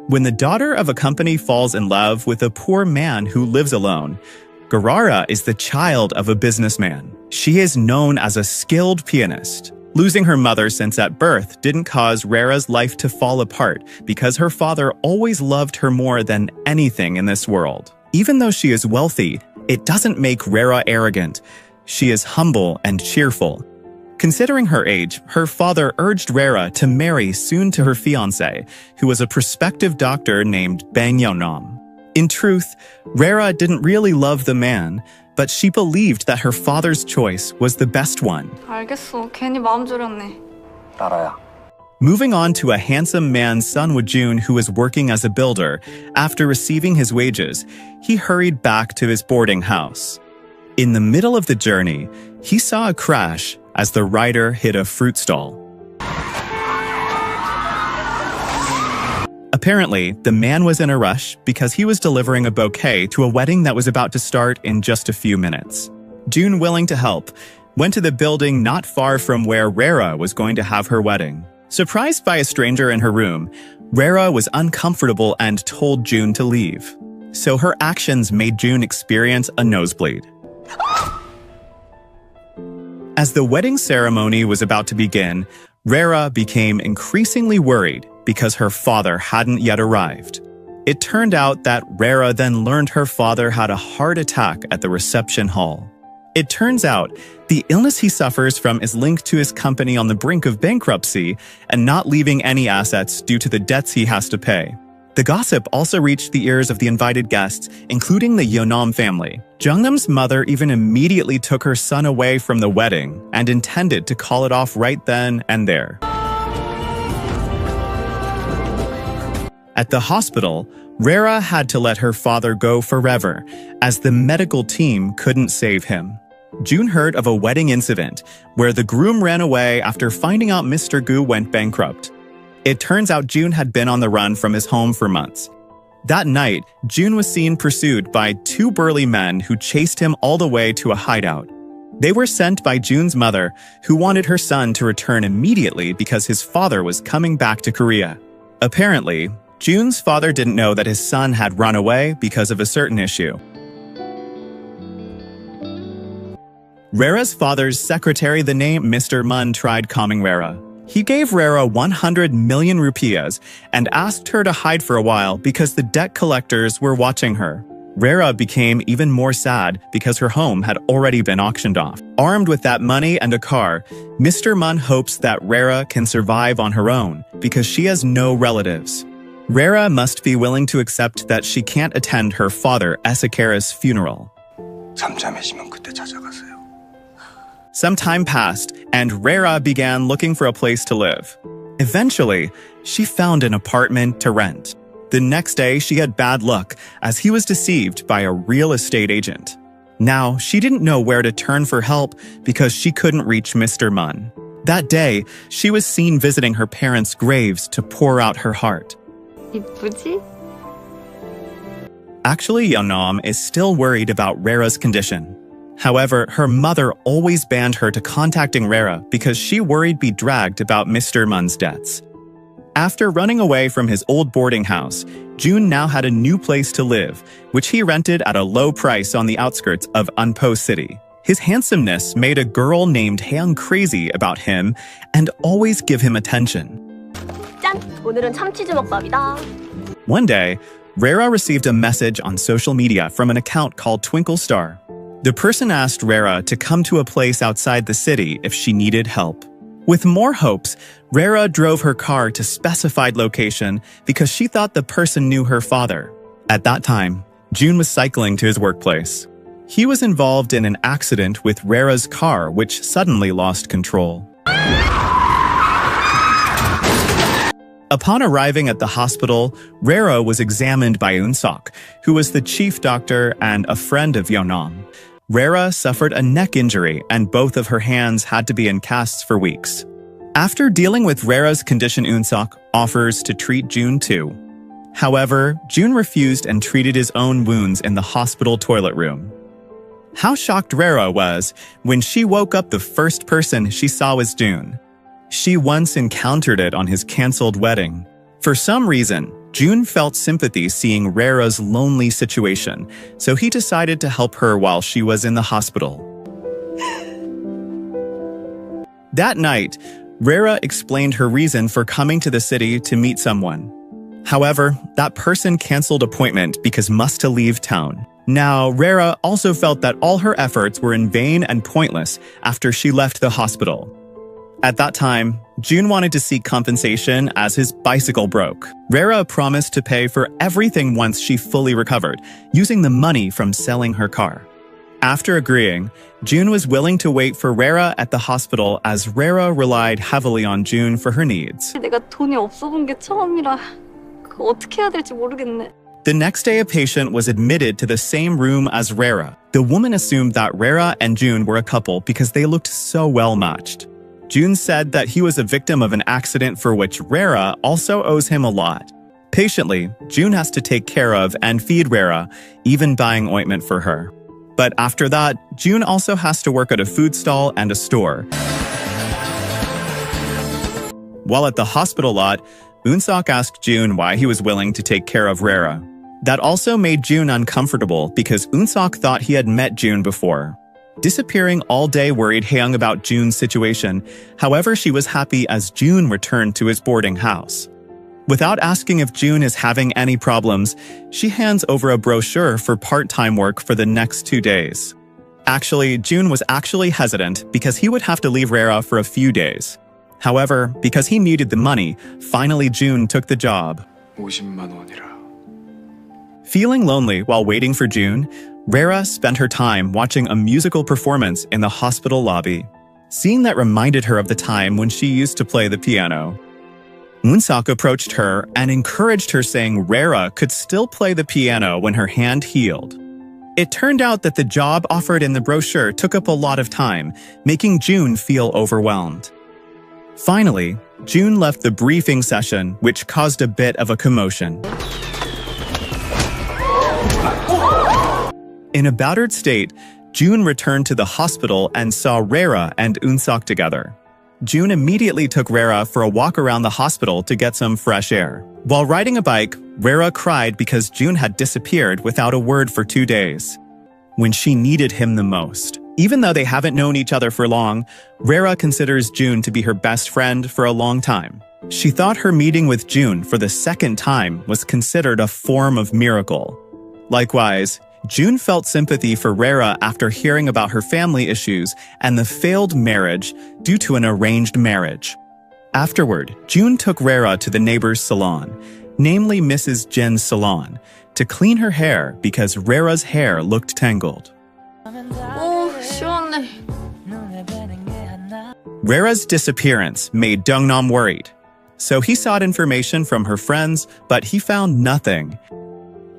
When the daughter of a company falls in love with a poor man who lives alone, Kdrama is the child of a businessman. She is known as a skilled pianist. Losing her mother since at birth didn't cause Rara's life to fall apart because her father always loved her more than anything in this world. Even though she is wealthy, it doesn't make Rara arrogant. She is humble and cheerful. Considering her age, her father urged Rara to marry soon to her fiancé, who was a prospective doctor named Bang Yeonam. In truth, Rara didn't really love the man, but she believed that her father's choice was the best one. 알겠어. 괜히 마음 졸였네. 나라야. Moving on to a handsome man, Sun Woo-jun, who was working as a builder, after receiving his wages, he hurried back to his boarding house. In the middle of the journey, he saw a crash as the rider hit a fruit stall. Apparently, the man was in a rush because he was delivering a bouquet to a wedding that was about to start in just a few minutes. June, willing to help, went to the building not far from where Rara was going to have her wedding. Surprised by a stranger in her room, Rara was uncomfortable and told June to leave. So her actions made June experience a nosebleed. As the wedding ceremony was about to begin, Rara became increasingly worried because her father hadn't yet arrived. It turned out that Rara then learned her father had a heart attack at the reception hall. It turns out the illness he suffers from is linked to his company on the brink of bankruptcy and not leaving any assets due to the debts he has to pay. The gossip also reached the ears of the invited guests, including the Yeonam family. Jungnam's mother even immediately took her son away from the wedding and intended to call it off right then and there. At the hospital, Rara had to let her father go forever, as the medical team couldn't save him. June heard of a wedding incident where the groom ran away after finding out Mr. Gu went bankrupt. It turns out June had been on the run from his home for months. That night, June was seen pursued by two burly men who chased him all the way to a hideout. They were sent by June's mother, who wanted her son to return immediately because his father was coming back to Korea. Apparently, June's father didn't know that his son had run away because of a certain issue. Rara's father's secretary, the name Mr. Mun, tried calming Rara. He gave Rara 100 million rupiahs and asked her to hide for a while because the debt collectors were watching her. Rara became even more sad because her home had already been auctioned off. Armed with that money and a car, Mr. Mun hopes that Rara can survive on her own because she has no relatives. Rara must be willing to accept that she can't attend her father Esekera's funeral. 잠잠해지면 그때 찾아가세요. Some time passed, and Rara began looking for a place to live. Eventually, she found an apartment to rent. The next day, she had bad luck, as he was deceived by a real estate agent. Now, she didn't know where to turn for help because she couldn't reach Mr. Mun. That day, she was seen visiting her parents' graves to pour out her heart. 이쁘지? Actually, Yeonam is still worried about Rara's condition. However, her mother always banned her to contacting Rara because she worried be dragged about Mr. Mun's debts. After running away from his old boarding house, June now had a new place to live, which he rented at a low price on the outskirts of Unpo City. His handsomeness made a girl named Haeung crazy about him and always give him attention. 짠! 오늘은 참치 주먹밥이다. One day, Rara received a message on social media from an account called Twinkle Star. The person asked Rara to come to a place outside the city if she needed help. With more hopes, Rara drove her car to specified location because she thought the person knew her father. At that time, June was cycling to his workplace. He was involved in an accident with Rara's car, which suddenly lost control. Upon arriving at the hospital, Rara was examined by Eun-sok, who was the chief doctor and a friend of Yeonam. Rara suffered a neck injury and both of her hands had to be in casts for weeks. After dealing with Rara's condition, Eun-sok offers to treat June too. However, June refused and treated his own wounds in the hospital toilet room. How shocked Rara was when she woke up, the first person she saw was June. She once encountered it on his cancelled wedding. For some reason, June felt sympathy seeing Rara's lonely situation, so he decided to help her while she was in the hospital. That night, Rara explained her reason for coming to the city to meet someone. However, that person canceled appointment because must to leave town. Now, Rara also felt that all her efforts were in vain and pointless after she left the hospital. At that time, June wanted to seek compensation as his bicycle broke. Rara promised to pay for everything once she fully recovered, using the money from selling her car. After agreeing, June was willing to wait for Rara at the hospital as Rara relied heavily on June for her needs. 내가 돈이 없어 본 게 처음이라 그거 어떻게 해야 될지 모르겠네. The next day, a patient was admitted to the same room as Rara. The woman assumed that Rara and June were a couple because they looked so well-matched. June said that he was a victim of an accident for which Rara also owes him a lot. Patiently, June has to take care of and feed Rara, even buying ointment for her. But after that, June also has to work at a food stall and a store. While at the hospital lot, Eun-seok asked June why he was willing to take care of Rara. That also made June uncomfortable because Eun-seok thought he had met June before. Disappearing all day worried Haeyoung about June's situation. However, she was happy as June returned to his boarding house. Without asking if June is having any problems, she hands over a brochure for part-time work for the next 2 days. Actually, June was hesitant because he would have to leave Rara for a few days. However, because he needed the money, finally June took the job. 50만 원이라. Feeling lonely while waiting for June, Rara spent her time watching a musical performance in the hospital lobby. Seeing that reminded her of the time when she used to play the piano. Eun-seok approached her and encouraged her, saying Rara could still play the piano when her hand healed. It turned out that the job offered in the brochure took up a lot of time, making June feel overwhelmed. Finally, June left the briefing session, which caused a bit of a commotion. In a battered state, June returned to the hospital and saw Rara and Eun-seok together. June immediately took Rara for a walk around the hospital to get some fresh air. While riding a bike, Rara cried because June had disappeared without a word for 2 days, when she needed him the most. Even though they haven't known each other for long, Rara considers June to be her best friend for a long time. She thought her meeting with June for the second time was considered a form of miracle. Likewise, June felt sympathy for Rara after hearing about her family issues and the failed marriage due to an arranged marriage. Afterward, June took Rara to the neighbor's salon, namely Mrs. Jin's salon, to clean her hair because Rara's hair looked tangled. 오, 시원해. Rara's disappearance made Dong-nam worried, so he sought information from her friends, but he found nothing.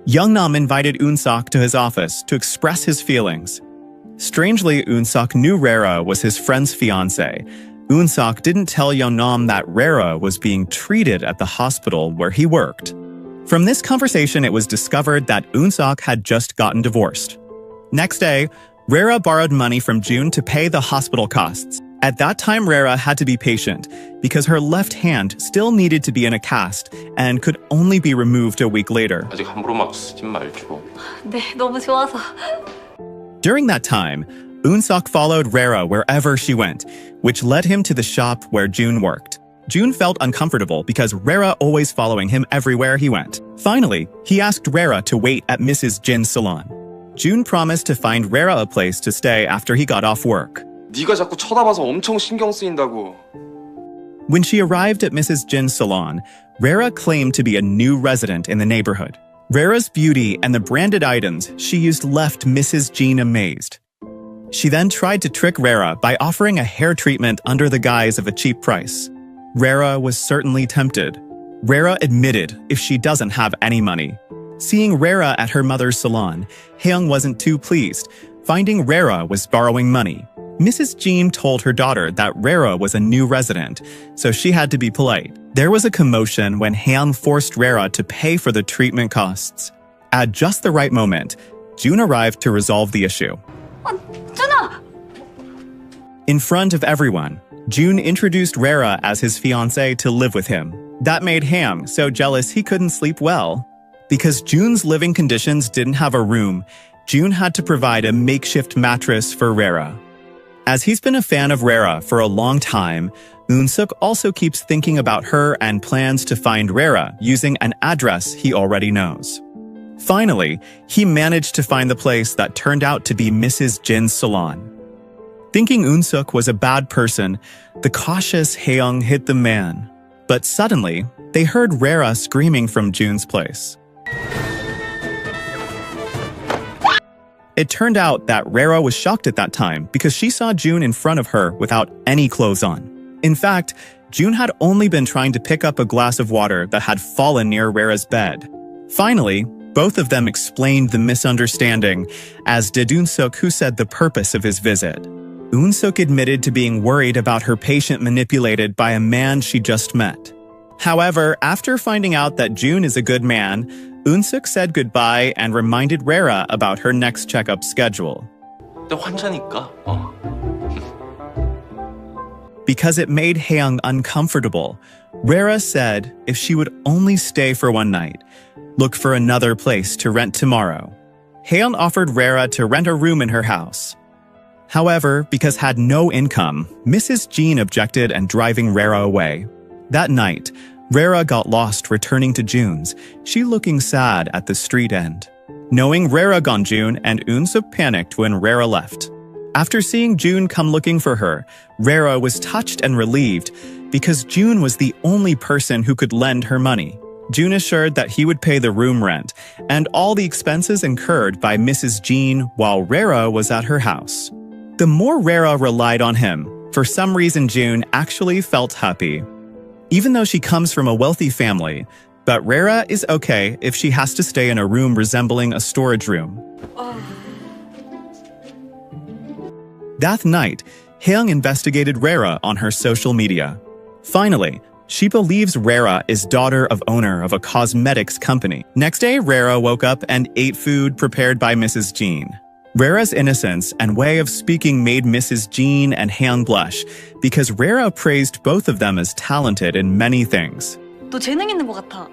Young-nam invited Eun-seok to his office to express his feelings. Strangely, Eun-seok knew Rara was his friend's fiancé. Eun-seok didn't tell Young-nam that Rara was being treated at the hospital where he worked. From this conversation, it was discovered that Eun-seok had just gotten divorced. Next day, Rara borrowed money from June to pay the hospital costs. At that time, Rara had to be patient because her left hand still needed to be in a cast and could only be removed a week later. 아직 함부로 막 쓰진 말죠. 네, 너무 좋아서. During that time, Eun-seok followed Rara wherever she went, which led him to the shop where June worked. June felt uncomfortable because Rara always following him everywhere he went. Finally, he asked Rara to wait at Mrs. Jin's salon. June promised to find Rara a place to stay after he got off work. 네가 자꾸 쳐다봐서 엄청 신경 쓰인다고. When she arrived at Mrs. Jin's salon, Rara claimed to be a new resident in the neighborhood. Rara's beauty and the branded items she used left Mrs. Jin amazed. She then tried to trick Rara by offering a hair treatment under the guise of a cheap price. Rara was certainly tempted. Rara admitted if she doesn't have any money. Seeing Rara at her mother's salon, Haeyoung wasn't too pleased, finding Rara was borrowing money. Mrs. Jin told her daughter that Rara was a new resident, so she had to be polite. There was a commotion when Haeyoung forced Rara to pay for the treatment costs. At just the right moment, June arrived to resolve the issue. 준아! In front of everyone, June introduced Rara as his fiancée to live with him. That made Haeyoung so jealous he couldn't sleep well. Because Jun's living conditions didn't have a room, Jun had to provide a makeshift mattress for Rara. As he's been a fan of Rara for a long time, Eun-suk also keeps thinking about her and plans to find Rara using an address he already knows. Finally, he managed to find the place that turned out to be Mrs. Jin's salon. Thinking Eun-suk was a bad person, the cautious Haeyoung hit the man. But suddenly, they heard Rara screaming from Jun's place. It turned out that Rara was shocked at that time because she saw Jun in front of her without any clothes on. In fact, Jun had only been trying to pick up a glass of water that had fallen near Rara's bed. Finally, both of them explained the misunderstanding, as did Eun-suk, who said the purpose of his visit. Eun-suk admitted to being worried about her patient manipulated by a man she just met. However, after finding out that Jun is a good man, Eun-suk said goodbye and reminded Rara about her next checkup schedule. 너 환자니까. Because it made Haeyoung uncomfortable, Rara said if she would only stay for one night, look for another place to rent tomorrow. Haeyoung offered Rara to rent a room in her house. However, because had no income, Mrs. Jin objected and driving Rara away. That night, Rara got lost returning to Jun's, she looking sad at the street end. Knowing Rara gone Jun and Eun-suk panicked when Rara left. After seeing Jun come looking for her, Rara was touched and relieved because Jun was the only person who could lend her money. Jun assured that he would pay the room rent and all the expenses incurred by Mrs. Jin while Rara was at her house. The more Rara relied on him, for some reason Jun actually felt happy. Even though she comes from a wealthy family, but Rara is okay if she has to stay in a room resembling a storage room. That night, Haeyoung investigated Rara on her social media. Finally, she believes Rara is daughter of owner of a cosmetics company. Next day, Rara woke up and ate food prepared by Mrs. Jin. Rara's innocence and way of speaking made Mrs. Jin and Haeyoung blush because Rara praised both of them as talented in many things. 너 재능 있는 것 같아.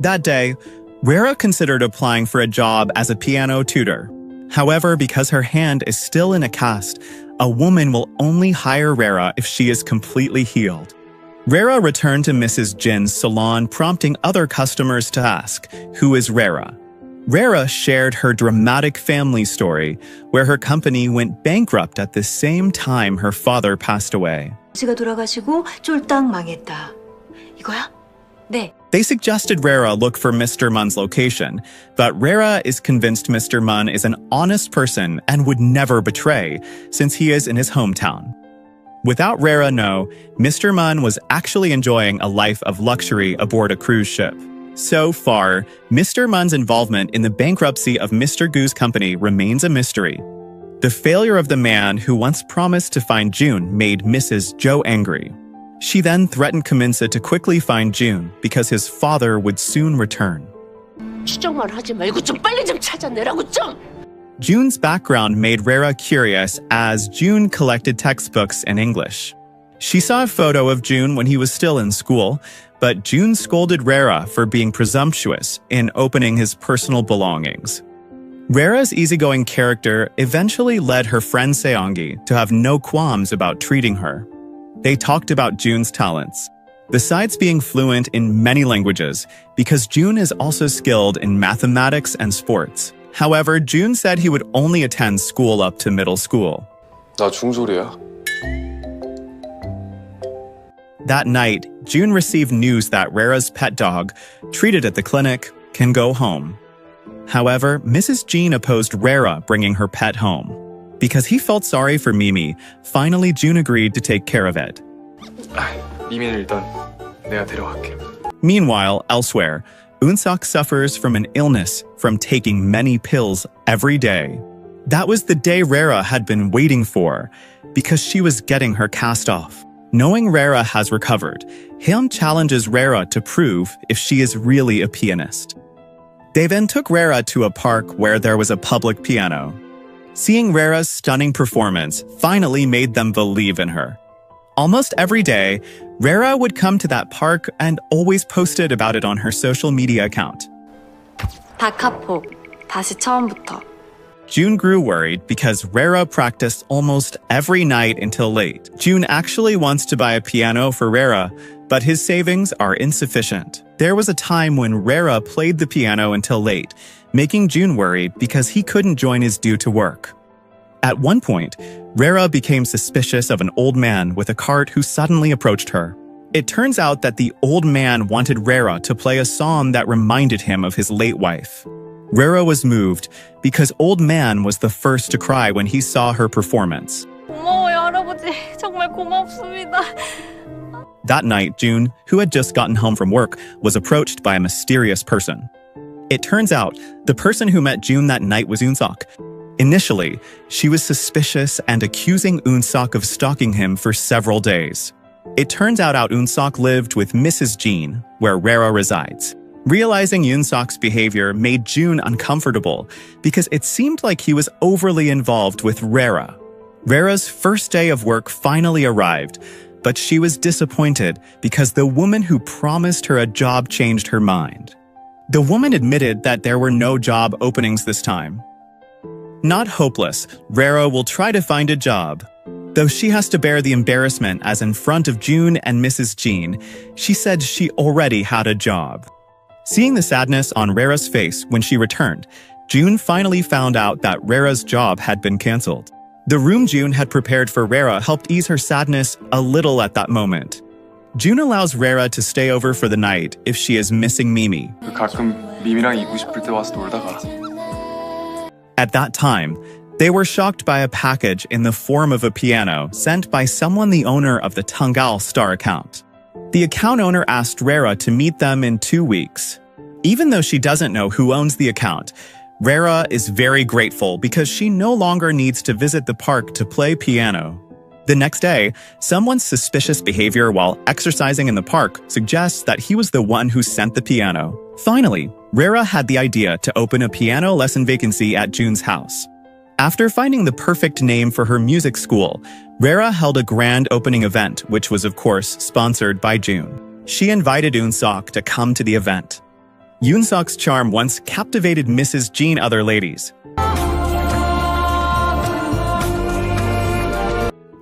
That day, Rara considered applying for a job as a piano tutor. However, because her hand is still in a cast, a woman will only hire Rara if she is completely healed. Rara returned to Mrs. Jin's salon, prompting other customers to ask, "Who is Rara?" Rara shared her dramatic family story, where her company went bankrupt at the same time her father passed away. 아버지가 돌아가시고 쫄딱 망했다. 이거야? 네. They suggested Rara look for Mr. Mun's location, but Rara is convinced Mr. Mun is an honest person and would never betray, since he is in his hometown. Without Rara know, Mr. Mun was actually enjoying a life of luxury aboard a cruise ship. So far, Mr. Mun's involvement in the bankruptcy of Mr. Gu's company remains a mystery. The failure of the man who once promised to find Jun made Mrs. Jo angry. She then threatened Kim-in-suk to quickly find Jun because his father would soon return. 추정만 하지 말고 좀 빨리 좀 찾아내라고 좀! Jun's background made Rara curious as Jun collected textbooks in English. She saw a photo of Jun when he was still in school, but Jun scolded Rara for being presumptuous in opening his personal belongings. Rara's easygoing character eventually led her friend Seongi to have no qualms about treating her. They talked about Jun's talents. Besides being fluent in many languages, because Jun is also skilled in mathematics and sports. However, Jun said he would only attend school up to middle school. 나 중졸이야. That night, Jun received news that Rara's pet dog, treated at the clinic, can go home. However, Mrs. Jin opposed Rara bringing her pet home. Because he felt sorry for Mimi, finally Jun agreed to take care of it. 미미는 일단 내가 데려갈게. Meanwhile, elsewhere, Eun-suk suffers from an illness from taking many pills every day. That was the day Rara had been waiting for, because she was getting her cast off. Knowing Rara has recovered, Haeyoung challenges Rara to prove if she is really a pianist. They then took Rara to a park where there was a public piano. Seeing Rara's stunning performance finally made them believe in her. Almost every day, Rara would come to that park and always posted about it on her social media account. 다카포. 다시 처음부터. June grew worried because Rara practiced almost every night until late. June actually wants to buy a piano for Rara, but his savings are insufficient. There was a time when Rara played the piano until late, making June worried because he couldn't join his due to work. At one point, Rara became suspicious of an old man with a cart who suddenly approached her. It turns out that the old man wanted Rara to play a song that reminded him of his late wife. Rara was moved because old man was the first to cry when he saw her performance. 고마워요, 할아버지. 정말 고맙습니다. That night, June, who had just gotten home from work, was approached by a mysterious person. It turns out the person who met June that night was Eun-seok. Initially, she was suspicious and accusing Eun-seok of stalking him for several days. It turns out Eun-seok lived with Mrs. Jean, where Rara resides. Realizing Eun-seok's behavior made June uncomfortable because it seemed like he was overly involved with Rara. Rara's first day of work finally arrived, but she was disappointed because the woman who promised her a job changed her mind. The woman admitted that there were no job openings this time. Not hopeless, Rara will try to find a job. Though she has to bear the embarrassment as in front of June and Mrs. Jean, she said she already had a job. Seeing the sadness on Rara's face when she returned, June finally found out that Rara's job had been canceled. The room June had prepared for Rara helped ease her sadness a little at that moment. June allows Rara to stay over for the night if she is missing Mimi. 가끔 미미랑 있고 싶을 때 와서 놀다가. At that time, they were shocked by a package in the form of a piano sent by someone the owner of the Tangal Star account. The account owner asked Rara to meet them in 2 weeks. Even though she doesn't know who owns the account, Rara is very grateful because she no longer needs to visit the park to play piano. The next day, someone's suspicious behavior while exercising in the park suggests that he was the one who sent the piano. Finally, Rara had the idea to open a piano lesson vacancy at June's house. After finding the perfect name for her music school, Rara held a grand opening event, which was of course sponsored by June. She invited Eun-seok to come to the event. Eun-seok's charm once captivated Mrs. Jean other ladies.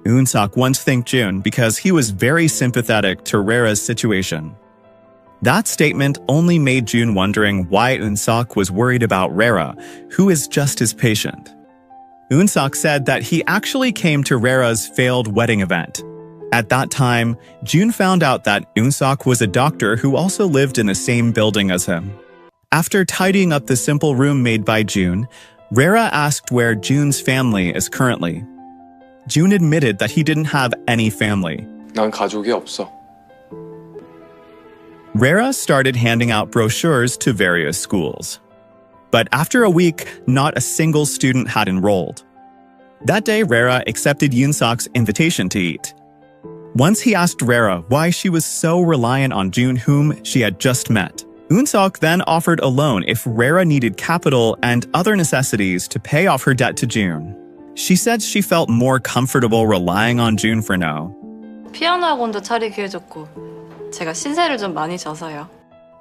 Eun-seok once thanked June because he was very sympathetic to Rara's situation. That statement only made June wondering why Eun-seok was worried about Rara, who is just as patient. Eun-seok said that he actually came to Rara's failed wedding event. At that time, June found out that Eun-seok was a doctor who also lived in the same building as him. After tidying up the simple room made by June, Rara asked where June's family is currently. June admitted that he didn't have any family. 난 가족이 없어. Rara started handing out brochures to various schools. But after a week, not a single student had enrolled. That day, Rara accepted Eun-seok's invitation to eat. Once he asked Rara why she was so reliant on June, whom she had just met. Eun-seok then offered a loan if Rara needed capital and other necessities to pay off her debt to June. She said she felt more comfortable relying on June for now. 피아노 학원도 차리게 해줬고 제가 신세를 좀 많이 져서요.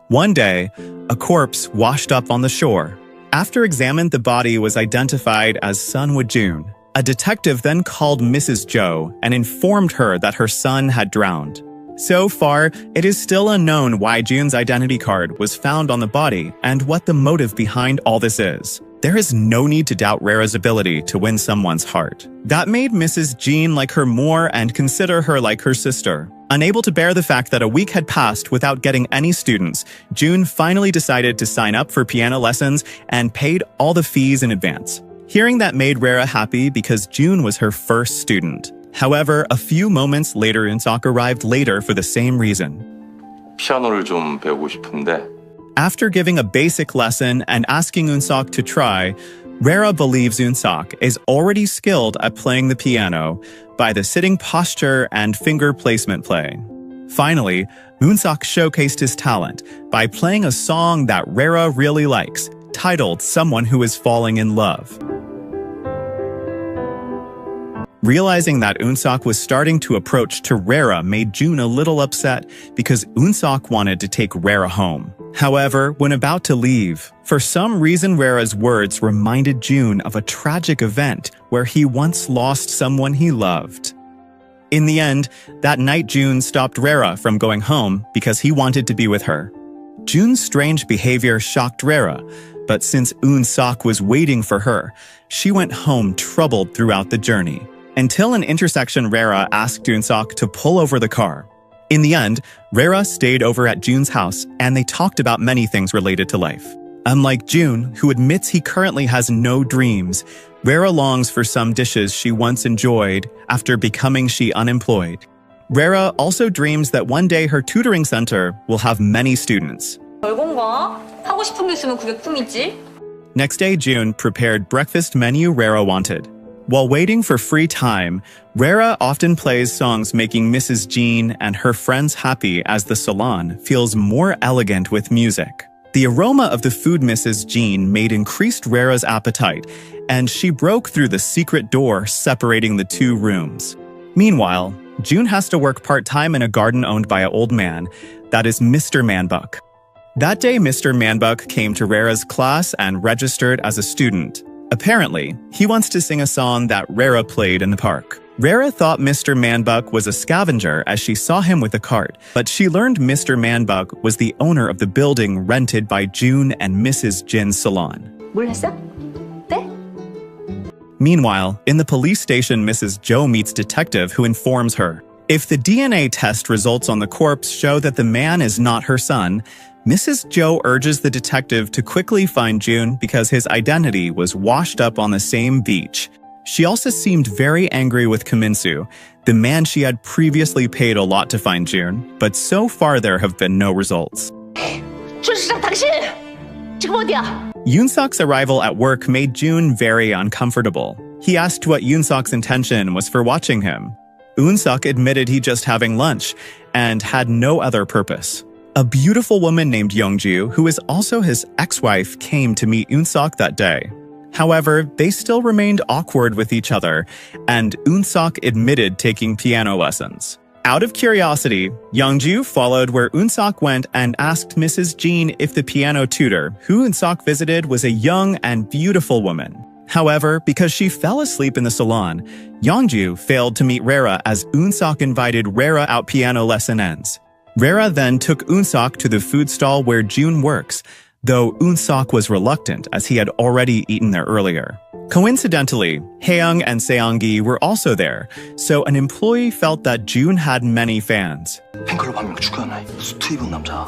One day, a corpse washed up on the shore. After examined, the body was identified as Sunwoo June. A detective then called Mrs. Jo and informed her that her son had drowned. So far, it is still unknown why June's identity card was found on the body and what the motive behind all this is. There is no need to doubt Rara's ability to win someone's heart. That made Mrs. Jean like her more and consider her like her sister. Unable to bear the fact that a week had passed without getting any students, June finally decided to sign up for piano lessons and paid all the fees in advance. Hearing that made Rara happy because June was her first student. However, a few moments later, Eun-seok arrived later for the same reason. 피아노를 좀 배우고 싶은데. After giving a basic lesson and asking Eun-seok to try, Rara believes Eun-seok is already skilled at playing the piano by the sitting posture and finger placement playing. Finally, Eun-seok showcased his talent by playing a song that Rara really likes, titled Someone Who Is Falling in Love. Realizing that Eun-seok was starting to approach to Rara made June a little upset because Eun-seok wanted to take Rara home. However, when about to leave, for some reason Rara's words reminded June of a tragic event where he once lost someone he loved. In the end, that night June stopped Rara from going home because he wanted to be with her. June's strange behavior shocked Rara, but since Eun-seok was waiting for her, she went home troubled throughout the journey. Until an intersection, Rara asked Eun-seok to pull over the car. In the end, Rara stayed over at June's house and they talked about many things related to life. Unlike June, who admits he currently has no dreams, Rara longs for some dishes she once enjoyed after becoming unemployed. Rara also dreams that one day her tutoring center will have many students. 별건가? 하고 싶은 게 있으면 그게 꿈이지. Next day, June prepared breakfast menu Rara wanted. While waiting for free time, Rara often plays songs making Mrs. Jean and her friends happy as the salon feels more elegant with music. The aroma of the food Mrs. Jean made increased Rara's appetite, and she broke through the secret door separating the two rooms. Meanwhile, June has to work part-time in a garden owned by an old man, that is Mr. Manbuck. That day, Mr. Manbuck came to Rara's class and registered as a student. Apparently, he wants to sing a song that Rara played in the park. Rara thought Mr. Manbuck was a scavenger as she saw him with a cart, but she learned Mr. Manbuck was the owner of the building rented by June and Mrs. Jin's salon. 몰랐어? 네? Meanwhile, in the police station, Mrs. Jo meets detective who informs her. If the DNA test results on the corpse show that the man is not her son, Mrs. Jo urges the detective to quickly find June because his identity was washed up on the same beach. She also seemed very angry with Kim In-soo, the man she had previously paid a lot to find June, but so far there have been no results. 준 시장 당신 지금 어디야? Eun-seok's arrival at work made June very uncomfortable. He asked what Eun-seok's intention was for watching him. Eun-seok admitted he just having lunch and had no other purpose. A beautiful woman named Youngju, who is also his ex-wife, came to meet Eun-seok that day. However, they still remained awkward with each other, and Eun-seok admitted taking piano lessons. Out of curiosity, Youngju followed where Eun-seok went and asked Mrs. Jean if the piano tutor, who Eun-seok visited, was a young and beautiful woman. However, because she fell asleep in the salon, Youngju failed to meet Rara as Eun-seok invited Rara out piano lesson ends. Rara then took Eun-seok to the food stall where June works, though Eun-seok was reluctant as he had already eaten there earlier. Coincidentally, Haeyoung and Seongi were also there, so an employee felt that June had many fans. 팬클럽 한 명 추가하네. 수트 입은 남자.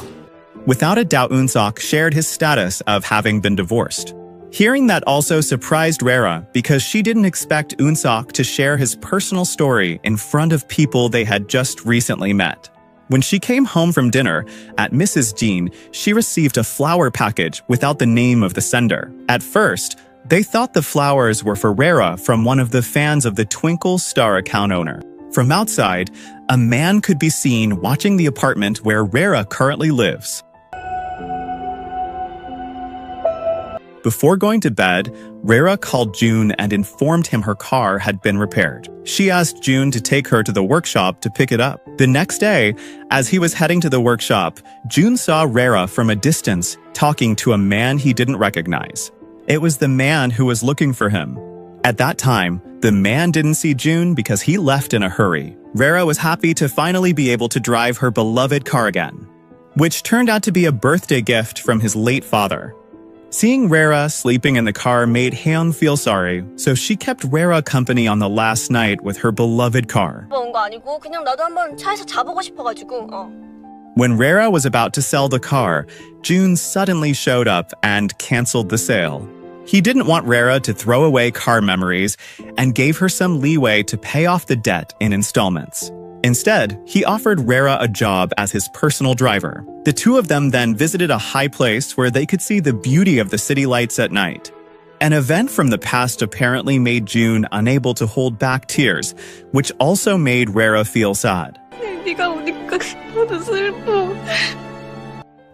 Without a doubt, Eun-seok shared his status of having been divorced. Hearing that also surprised Rara because she didn't expect Eun-seok to share his personal story in front of people they had just recently met. When she came home from dinner at Mrs. Jean, she received a flower package without the name of the sender. At first, they thought the flowers were for Rara from one of the fans of the Twinkle Star account owner. From outside, a man could be seen watching the apartment where Rara currently lives. Before going to bed, Rara called June and informed him her car had been repaired. She asked June to take her to the workshop to pick it up. The next day, as he was heading to the workshop, June saw Rara from a distance talking to a man he didn't recognize. It was the man who was looking for him. At that time, the man didn't see June because he left in a hurry. Rara was happy to finally be able to drive her beloved car again, which turned out to be a birthday gift from his late father. Seeing Rara sleeping in the car made Haeyoung feel sorry, so she kept Rara company on the last night with her beloved car. 온 거 아니고 그냥 나도 한번 차에서 자보고 싶어가지고. When Rara was about to sell the car, June suddenly showed up and canceled the sale. He didn't want Rara to throw away car memories and gave her some leeway to pay off the debt in installments. Instead, he offered Rara a job as his personal driver. The two of them then visited a high place where they could see the beauty of the city lights at night. An event from the past apparently made June unable to hold back tears, which also made Rara feel sad. 네가 오니까 나도 슬퍼.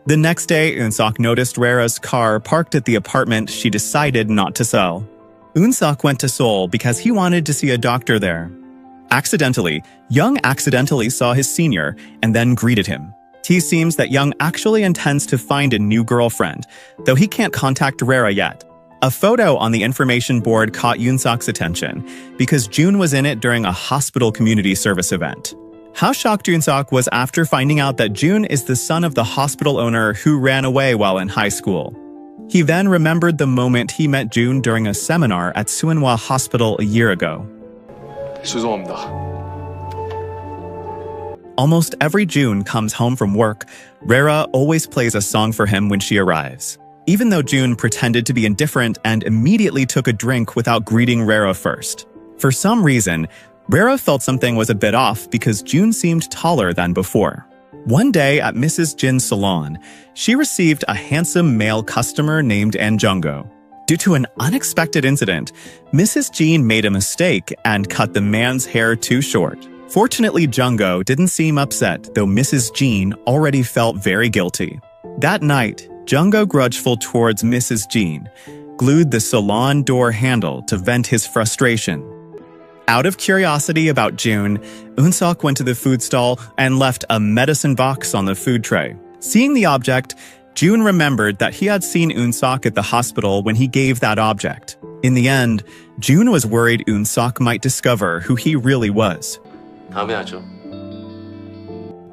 The next day, Eun-seok noticed Rara's car parked at the apartment she decided not to sell. Eun-seok went to Seoul because he wanted to see a doctor there. Accidentally, Young accidentally saw his senior and then greeted him. It seems that Young actually intends to find a new girlfriend, though he can't contact Rera yet. A photo on the information board caught Yoon-seok's attention because June was in it during a hospital community service event. How shocked Yoon-seok was after finding out that June is the son of the hospital owner who ran away while in high school. He then remembered the moment he met June during a seminar at Suwonhwa Hospital a year ago. 죄송합니다. Almost every June comes home from work, Rera always plays a song for him when she arrives. Even though June pretended to be indifferent and immediately took a drink without greeting Rera first. For some reason, Rera felt something was a bit off because June seemed taller than before. One day at Mrs. Jin's salon, she received a handsome male customer named An Jung-go. Due to an unexpected incident, Mrs. Jin made a mistake and cut the man's hair too short. Fortunately, Jung-go didn't seem upset, though Mrs. Jin already felt very guilty. That night, Jung-go, grudgeful towards Mrs. Jin, glued the salon door handle to vent his frustration. Out of curiosity about June, Eun-seok went to the food stall and left a medicine box on the food tray. Seeing the object, June remembered that he had seen Eun-seok at the hospital when he gave that object. In the end, June was worried Eun-seok might discover who he really was. 다음에 하죠.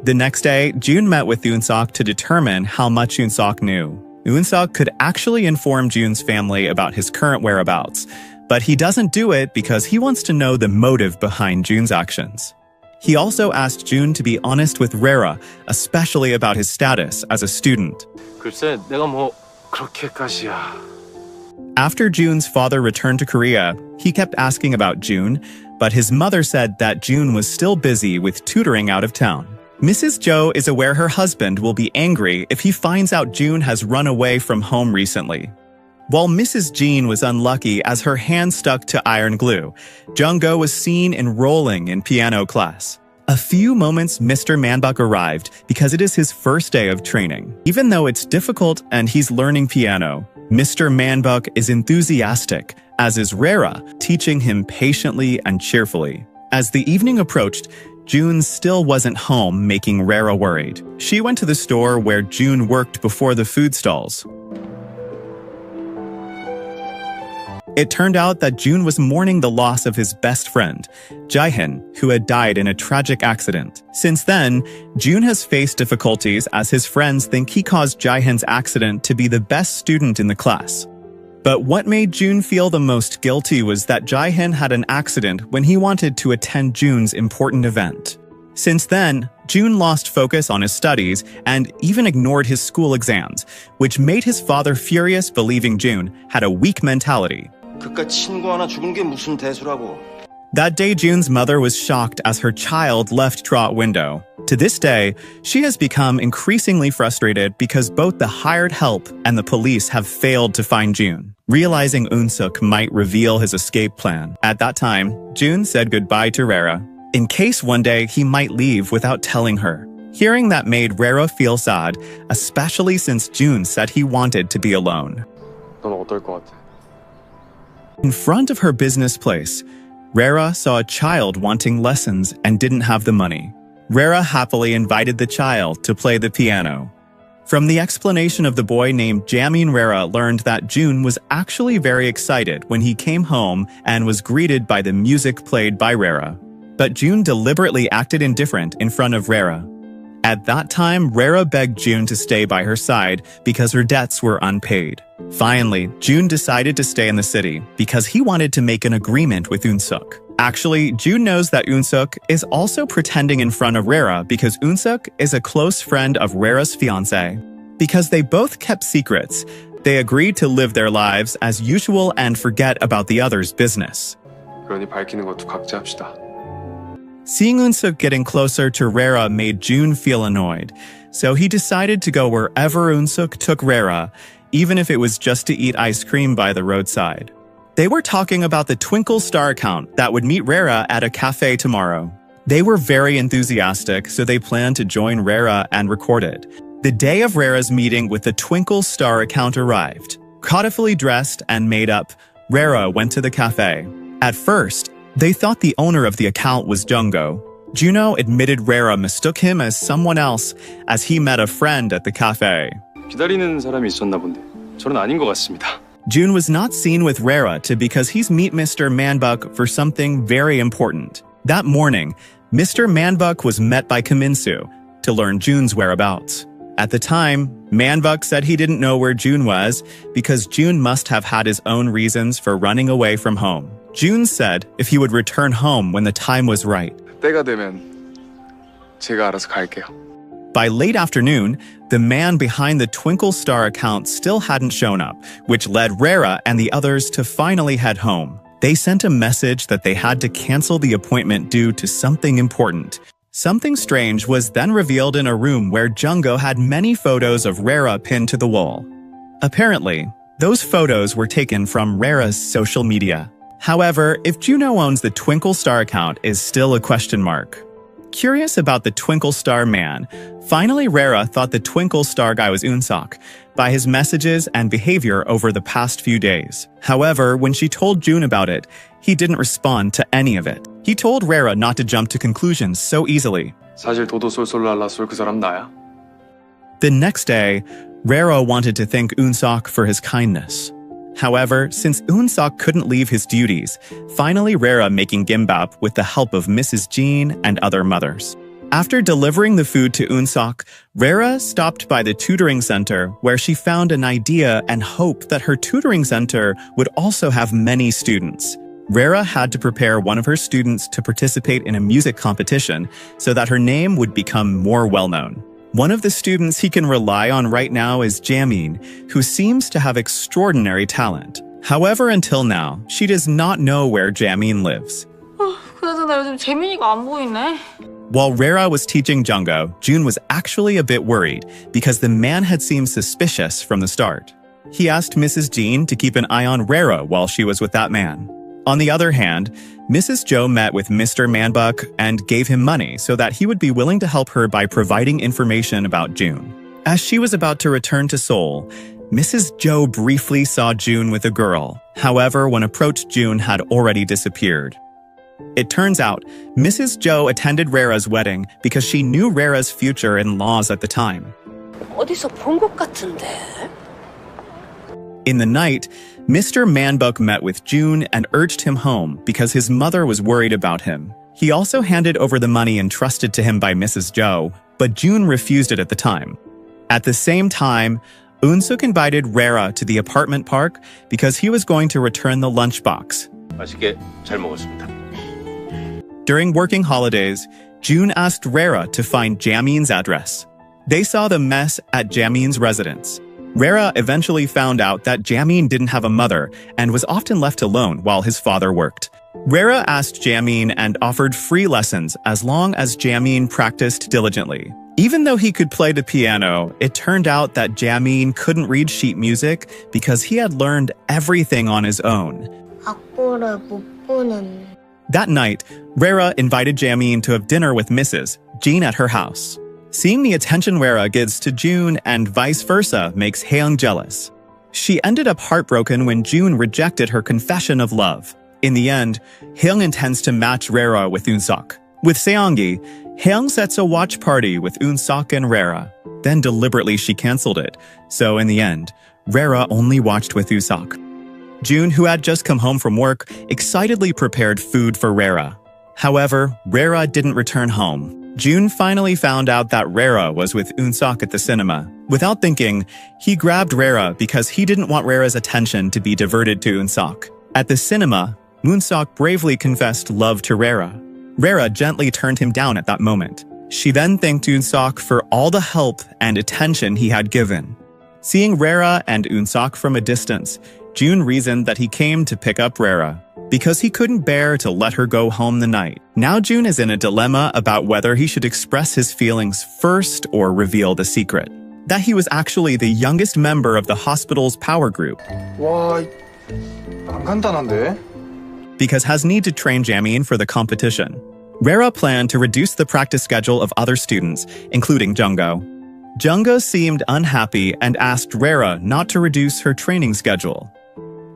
The next day, June met with Eun-seok to determine how much Eun-seok knew. Eun-seok could actually inform June's family about his current whereabouts, but he doesn't do it because he wants to know the motive behind June's actions. He also asked June to be honest with Rera, especially about his status as a student. 글쎄, 내가 뭐 그렇게까지야. After June's father returned to Korea, he kept asking about June, but his mother said that June was still busy with tutoring out of town. Mrs. Jo is aware her husband will be angry if he finds out June has run away from home recently. While Mrs. Jin was unlucky as her hand stuck to iron glue, Jung-go was seen enrolling in piano class. A few moments Mr. Manbuk arrived because it is his first day of training. Even though it's difficult and he's learning piano, Mr. Manbuk is enthusiastic, as is Rera, teaching him patiently and cheerfully. As the evening approached, June still wasn't home, making Rera worried. She went to the store where June worked before the food stalls. It turned out that June was mourning the loss of his best friend, Jae-hin, who had died in a tragic accident. Since then, June has faced difficulties as his friends think he caused Jae-hin's accident to be the best student in the class. But what made June feel the most guilty was that Jae-hin had an accident when he wanted to attend June's important event. Since then, June lost focus on his studies and even ignored his school exams, which made his father furious, believing June had a weak mentality. 그깟 친구 하나 죽은 게 무슨 대수라고. That day, June's mother was shocked as her child left Trot window. To this day, she has become increasingly frustrated because both the hired help and the police have failed to find June. Realizing Eun-seok might reveal his escape plan, at that time, June said goodbye to Rera, in case one day he might leave without telling her. Hearing that made Rera feel sad, especially since June said he wanted to be alone. 넌 어떨 것 같아? In front of her business place, Rera saw a child wanting lessons and didn't have the money. Rera happily invited the child to play the piano. From the explanation of the boy named Jamin, Rera learned that June was actually very excited when he came home and was greeted by the music played by Rera. But June deliberately acted indifferent in front of Rera. At that time, Rera begged June to stay by her side because her debts were unpaid. Finally, June decided to stay in the city because he wanted to make an agreement with Eun-seok. Actually, June knows that Eun-seok is also pretending in front of Rera because Eun-seok is a close friend of Rera's fiancé. Because they both kept secrets, they agreed to live their lives as usual and forget about the other's business. 그러니 밝히는 것도 각자합시다. Seeing Eun-seok getting closer to Rera made June feel annoyed, so he decided to go wherever Eun-seok took Rera, even if it was just to eat ice cream by the roadside. They were talking about the Twinkle Star account that would meet Rera at a cafe tomorrow. They were very enthusiastic, so they planned to join Rera and record it. The day of Rera's meeting with the Twinkle Star account arrived. Cautifully dressed and made up, Rara went to the cafe. At first, they thought the owner of the account was Jungo. Juno admitted Rara mistook him as someone else as he met a friend at the cafe. 기다리는 사람이 있었나 본데 저는 아닌 것 같습니다. June was not seen with Rara because he's meet Mr. Manbuk for something very important. That morning, Mr. Manbuk was met by Kaminsu to learn June's whereabouts. At the time, Manbuk said he didn't know where June was because June must have had his own reasons for running away from home. June said if he would return home when the time was right. 때가 되면 제가 알아서 갈게요. By late afternoon, the man behind the Twinkle Star account still hadn't shown up, which led Rara and the others to finally head home. They sent a message that they had to cancel the appointment due to something important. Something strange was then revealed in a room where Jungo had many photos of Rara pinned to the wall. Apparently, those photos were taken from Rara's social media. However, if Juno owns the Twinkle Star account is still a question mark. Curious about the Twinkle Star man, finally Rara thought the Twinkle Star guy was Unsok by his messages and behavior over the past few days. However, when she told June about it, he didn't respond to any of it. He told Rara not to jump to conclusions so easily. 사실 도도솔솔랄라솔 그 사람 나야. The next day, Rara wanted to thank Unsok for his kindness. However, since Unsok couldn't leave his duties, finally Rara making gimbap with the help of Mrs. Jean and other mothers. After delivering the food to Unsok, Rara stopped by the tutoring center where she found an idea and hope that her tutoring center would also have many students. Rara had to prepare one of her students to participate in a music competition so that her name would become more well-known. One of the students he can rely on right now is Jamin, who seems to have extraordinary talent. However, until now, she does not know where Jamin lives. 그래도 나 요즘 재민이가 안 보이네. While Rara was teaching Jungo, June was actually a bit worried because the man had seemed suspicious from the start. He asked Mrs. Jean to keep an eye on Rara while she was with that man. On the other hand, Mrs. Joe met with Mr. Manbuk and gave him money so that he would be willing to help her by providing information about June. As she was about to return to Seoul, Mrs. Joe briefly saw June with a girl. However, when approached, June had already disappeared. It turns out, Mrs. Joe attended Rara's wedding because she knew Rara's future in-laws at the time. 어디서 본 것 같은데. In the night, Mr. Manbuk met with June and urged him home because his mother was worried about him. He also handed over the money entrusted to him by Mrs. Joe, but June refused it at the time. At the same time, Unsuk invited Rara to the apartment park because he was going to return the lunchbox. 맛있게 잘 먹었습니다. During working holidays, June asked Rara to find Jamin's address. They saw the mess at Jamin's residence. Rara eventually found out that Jamin didn't have a mother and was often left alone while his father worked. Rara asked Jamin and offered free lessons as long as Jamin practiced diligently. Even though he could play the piano, it turned out that Jamin couldn't read sheet music because he had learned everything on his own. 악보를 못 보는. That night, Rara invited Jamin to have dinner with Mrs. Jean at her house. Seeing the attention Rara gives to June and vice versa makes Haeyoung jealous. She ended up heartbroken when June rejected her confession of love. In the end, Haeyoung intends to match Rara with Unsok. With Seongi, Haeyoung sets a watch party with Unsok and Rara. Then deliberately she cancelled it, so in the end, Rara only watched with Unsok. June, who had just come home from work, excitedly prepared food for Rara. However, Rara didn't return home. June finally found out that Rara was with Unsok at the cinema. Without thinking, he grabbed Rara because he didn't want Rara's attention to be diverted to Unsok. At the cinema, Unsok bravely confessed love to Rara. Rara gently turned him down at that moment. She then thanked Unsok for all the help and attention he had given. Seeing Rara and Unsok from a distance, June reasoned that he came to pick up Rara because he couldn't bear to let her go home the night. Now June is in a dilemma about whether he should express his feelings first or reveal the secret. That he was actually the youngest member of the hospital's power group. 와, 안 간단한데? Because has need to train Jamin for the competition. Rara planned to reduce the practice schedule of other students, including Jungo. Jungo seemed unhappy and asked Rara not to reduce her training schedule.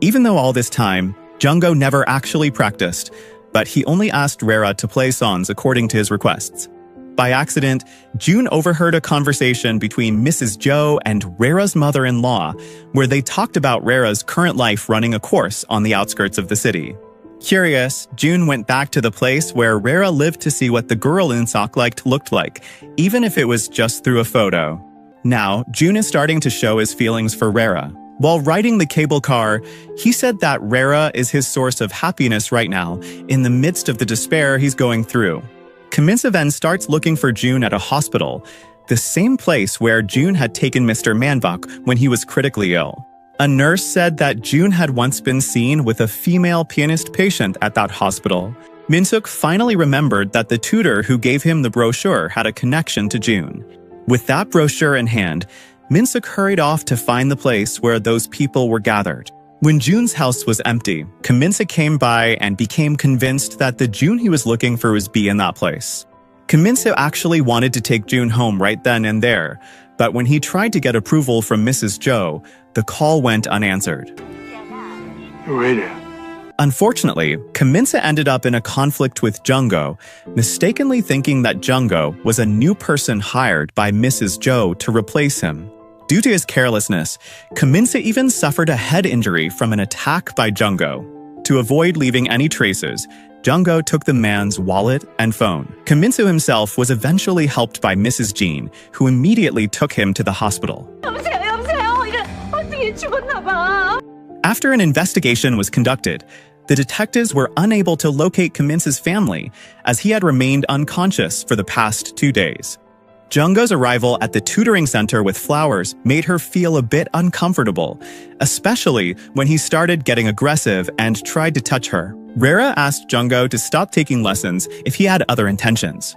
Even though all this time, Junggo never actually practiced, but he only asked Rera to play songs according to his requests. By accident, June overheard a conversation between Mrs. Jo and Rera's mother-in-law, where they talked about Rera's current life running a course on the outskirts of the city. Curious, June went back to the place where Rera lived to see what the girl Eun-seok liked looked like, even if it was just through a photo. Now, June is starting to show his feelings for Rera. While riding the cable car, he said that Rera is his source of happiness right now, in the midst of the despair he's going through. Kim Min-seo then starts looking for June at a hospital, the same place where June had taken Mr. Manbak when he was critically ill. A nurse said that June had once been seen with a female pianist patient at that hospital. Min-seok finally remembered that the tutor who gave him the brochure had a connection to June. With that brochure in hand, Min-seok hurried off to find the place where those people were gathered. When June's house was empty, Kim Min-seo came by and became convinced that the June he was looking for was in that place. Kim Min-seo actually wanted to take June home right then and there, but when he tried to get approval from Mrs. Jo, the call went unanswered. Unfortunately, Kim Min-seo ended up in a conflict with Junggo, mistakenly thinking that Junggo was a new person hired by Mrs. Jo to replace him. Due to his carelessness, Kim Min-seo even suffered a head injury from an attack by Junggo. To avoid leaving any traces, Junggo took the man's wallet and phone. Kim Min-seo himself was eventually helped by Mrs. Jean, who immediately took him to the hospital. After an investigation was conducted, the detectives were unable to locate Kim Min-seo's family, as he had remained unconscious for the past 2 days. Junggo's arrival at the tutoring center with flowers made her feel a bit uncomfortable, especially when he started getting aggressive and tried to touch her. Rera asked Junggo to stop taking lessons if he had other intentions.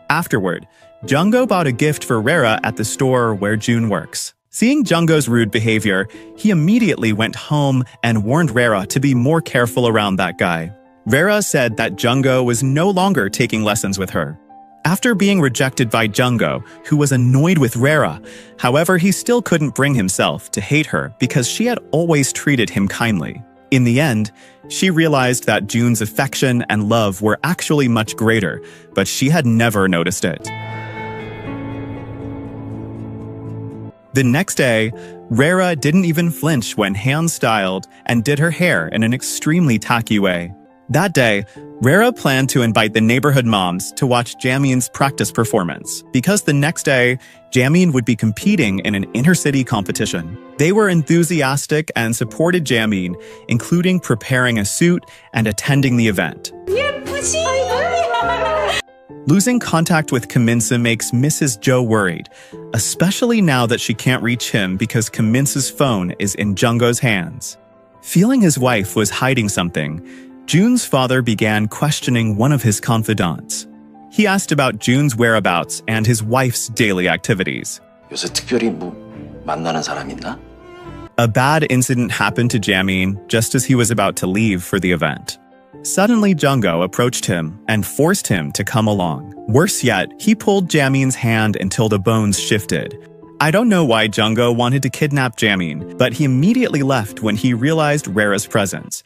Afterward, Junggo bought a gift for Rera at the store where June works. Seeing Junggo's rude behavior, he immediately went home and warned Rera to be more careful around that guy. Rera said that Junggo was no longer taking lessons with her. After being rejected by Junggo, who was annoyed with Rera, however, he still couldn't bring himself to hate her because she had always treated him kindly. In the end, she realized that June's affection and love were actually much greater, but she had never noticed it. The next day, Rera didn't even flinch when hand-styled and did her hair in an extremely tacky way. That day, Rera planned to invite the neighborhood moms to watch Jamin's practice performance, because the next day, Jamin would be competing in an inter-city competition. They were enthusiastic and supported Jamin, including preparing a suit and attending the event. Losing contact with Kim Min-seo makes Mrs. Jo worried, especially now that she can't reach him because Kim Min-seo's phone is in Junggo's hands. Feeling his wife was hiding something, June's father began questioning one of his confidants. He asked about June's whereabouts and his wife's daily activities. 요새 특별히 만나는 사람 있나? A bad incident happened to Jamin just as he was about to leave for the event. Suddenly, Junggo approached him and forced him to come along. Worse yet, he pulled Jamin's hand until the bones shifted. I don't know why Junggo wanted to kidnap Jamin, but he immediately left when he realized Rera's presence.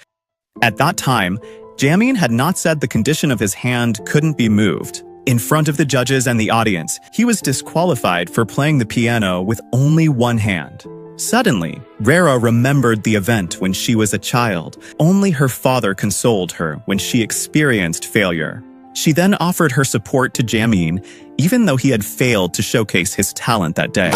At that time, Jamin had not said the condition of his hand couldn't be moved. In front of the judges and the audience, he was disqualified for playing the piano with only one hand. Suddenly, Rera remembered the event when she was a child. Only her father consoled her when she experienced failure. She then offered her support to Jamin, even though he had failed to showcase his talent that day.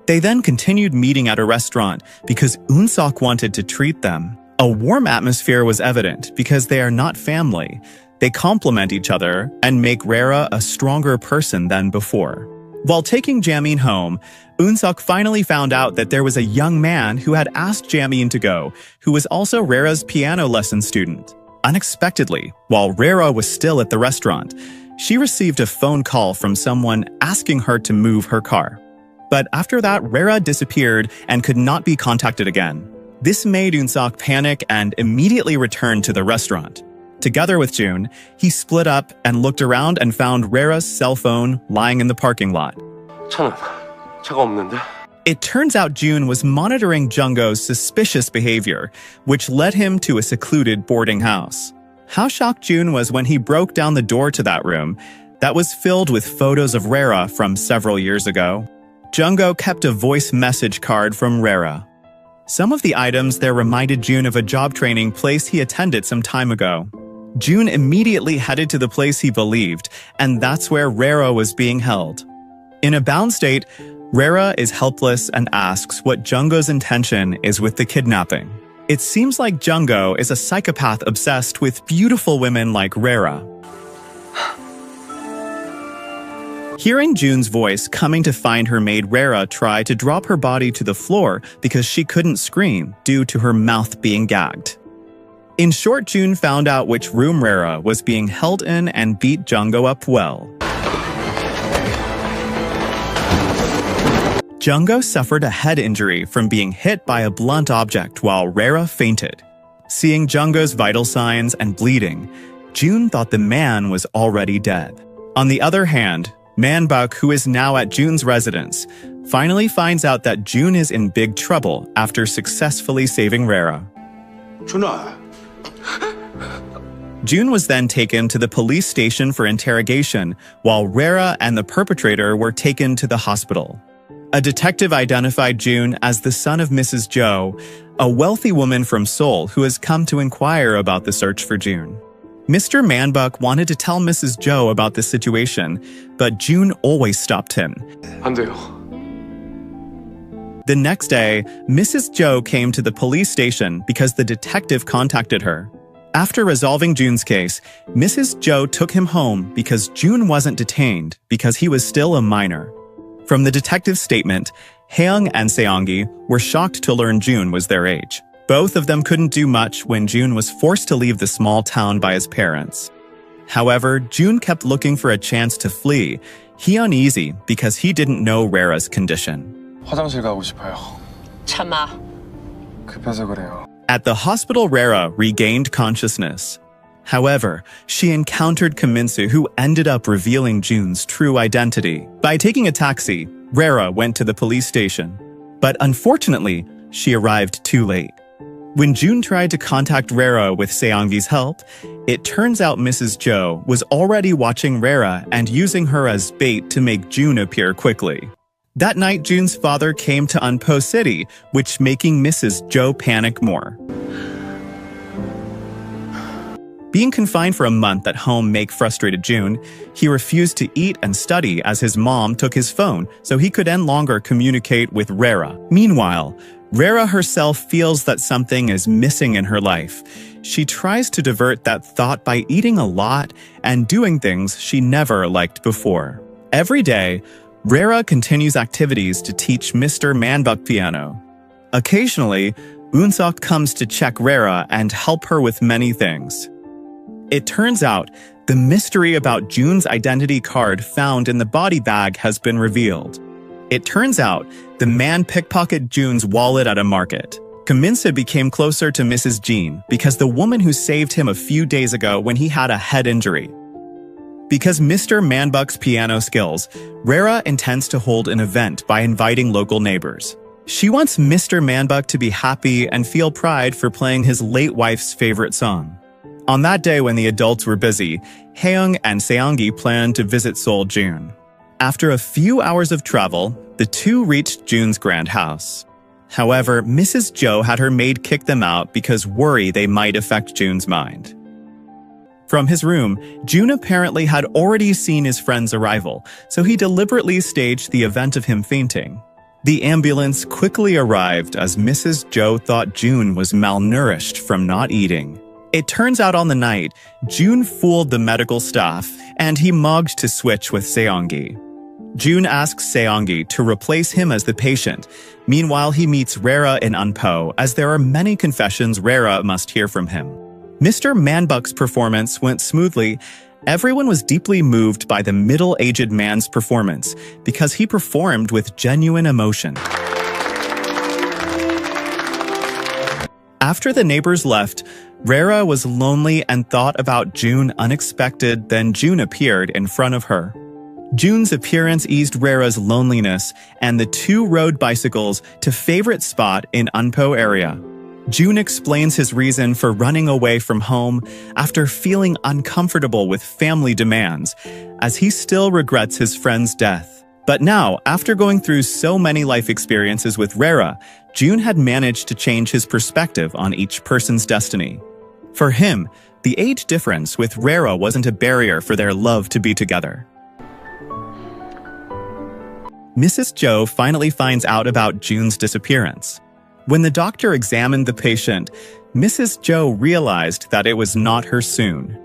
They then continued meeting at a restaurant because Eun-seok wanted to treat them. A warm atmosphere was evident because they are not family. They complement each other and make Rera a stronger person than before. While taking Jamin home, Eun-seok finally found out that there was a young man who had asked Jamin to go, who was also Rera's piano lesson student. Unexpectedly, while Rera was still at the restaurant, she received a phone call from someone asking her to move her car. But after that, Rera disappeared and could not be contacted again. This made Eun-seok panic and immediately returned to the restaurant. Together with June, he split up and looked around and found Rera's cell phone lying in the parking lot. 차는 차가 없는데? It turns out June was monitoring Jungko's suspicious behavior, which led him to a secluded boarding house. How shocked June was when he broke down the door to that room that was filled with photos of Rera from several years ago. Jungko kept a voice message card from Rera. Some of the items there reminded June of a job training place he attended some time ago. June immediately headed to the place he believed, and that's where Rera was being held. In a bound state, Rera is helpless and asks what Jungko's intention is with the kidnapping. It seems like Jungko is a psychopath obsessed with beautiful women like Rera. Hearing June's voice coming to find her made Rera try to drop her body to the floor because she couldn't scream due to her mouth being gagged. In short, June found out which room Rera was being held in and beat Jungko up well. Jungko suffered a head injury from being hit by a blunt object while Rera fainted. Seeing Jungko's vital signs and bleeding, June thought the man was already dead. On the other hand, Man-buk, who is now at June's residence, finally finds out that June is in big trouble after successfully saving Rera. June was then taken to the police station for interrogation, while Rera and the perpetrator were taken to the hospital. A detective identified June as the son of Mrs. Jo, a wealthy woman from Seoul who has come to inquire about the search for June. Mr. Man-buk wanted to tell Mrs. Jo about the situation, but June always stopped him. 안 돼요. The next day, Mrs. Jo came to the police station because the detective contacted her. After resolving June's case, Mrs. Jo took him home because June wasn't detained because he was still a minor. From the detective's statement, Haeyoung and Seongi were shocked to learn June was their age. Both of them couldn't do much when June was forced to leave the small town by his parents. However, June kept looking for a chance to flee. He uneasy because he didn't know Rera's condition. 화장실 가고 싶어요. 참아. 급해서 그래요. At the hospital, Rera regained consciousness. However, she encountered Kiminsu, who ended up revealing June's true identity. By taking a taxi, Rera went to the police station. But unfortunately, she arrived too late. When June tried to contact Rera with Seongi's help, it turns out Mrs. Jo was already watching Rera and using her as bait to make June appear quickly. That night, June's father came to Unpo City, which making Mrs. Jo panic more. Being confined for a month at home frustrated June. He refused to eat and study as his mom took his phone so he could no longer communicate with Rera. Meanwhile, Rera herself feels that something is missing in her life. She tries to divert that thought by eating a lot and doing things she never liked before. Every day, Rera continues activities to teach Mr. Man-buk piano. Occasionally, Eun-seok comes to check Rera and help her with many things. It turns out, the mystery about June's identity card found in the body bag has been revealed. It turns out, the man pickpocketed June's wallet at a market. Kiminsu became closer to Mrs. Jean because the woman who saved him a few days ago when he had a head injury. Because Mr. Man-buk's piano skills, Rera intends to hold an event by inviting local neighbors. She wants Mr. Man-buk to be happy and feel pride for playing his late wife's favorite song. On that day when the adults were busy, Haeyoung and Seongi planned to visit Seoul June. After a few hours of travel, the two reached June's grand house. However, Mrs. Jo had her maid kick them out because worry they might affect June's mind. From his room, June apparently had already seen his friend's arrival, so he deliberately staged the event of him fainting. The ambulance quickly arrived as Mrs. Jo thought June was malnourished from not eating. It turns out on the night, June fooled the medical staff, and he mugged to switch with Seongi. June asks Seongi to replace him as the patient. Meanwhile, he meets Rera in Unpo, as there are many confessions Rera must hear from him. Mr. Man-buk's performance went smoothly. Everyone was deeply moved by the middle-aged man's performance because he performed with genuine emotion. After the neighbors left, Rera was lonely and thought about June unexpected, then June appeared in front of her. June's appearance eased Rera's loneliness, and the two rode bicycles to favorite spot in Unpo area. June explains his reason for running away from home after feeling uncomfortable with family demands, as he still regrets his friend's death. But now, after going through so many life experiences with Rera, June had managed to change his perspective on each person's destiny. For him, the age difference with Rera wasn't a barrier for their love to be together. Mrs. Joe finally finds out about June's disappearance. When the doctor examined the patient, Mrs. Joe realized that it was not her soon.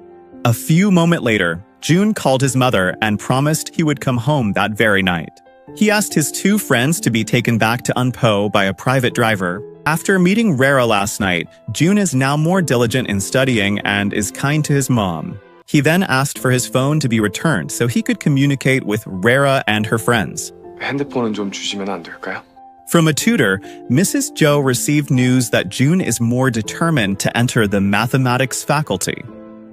A few moments later, June called his mother and promised he would come home that very night. He asked his two friends to be taken back to Unpo by a private driver. After meeting Rera last night, June is now more diligent in studying and is kind to his mom. He then asked for his phone to be returned so he could communicate with Rera and her friends. 핸드폰은 좀 주시면 안 될까요? From a tutor, Mrs. Joe received news that June is more determined to enter the mathematics faculty.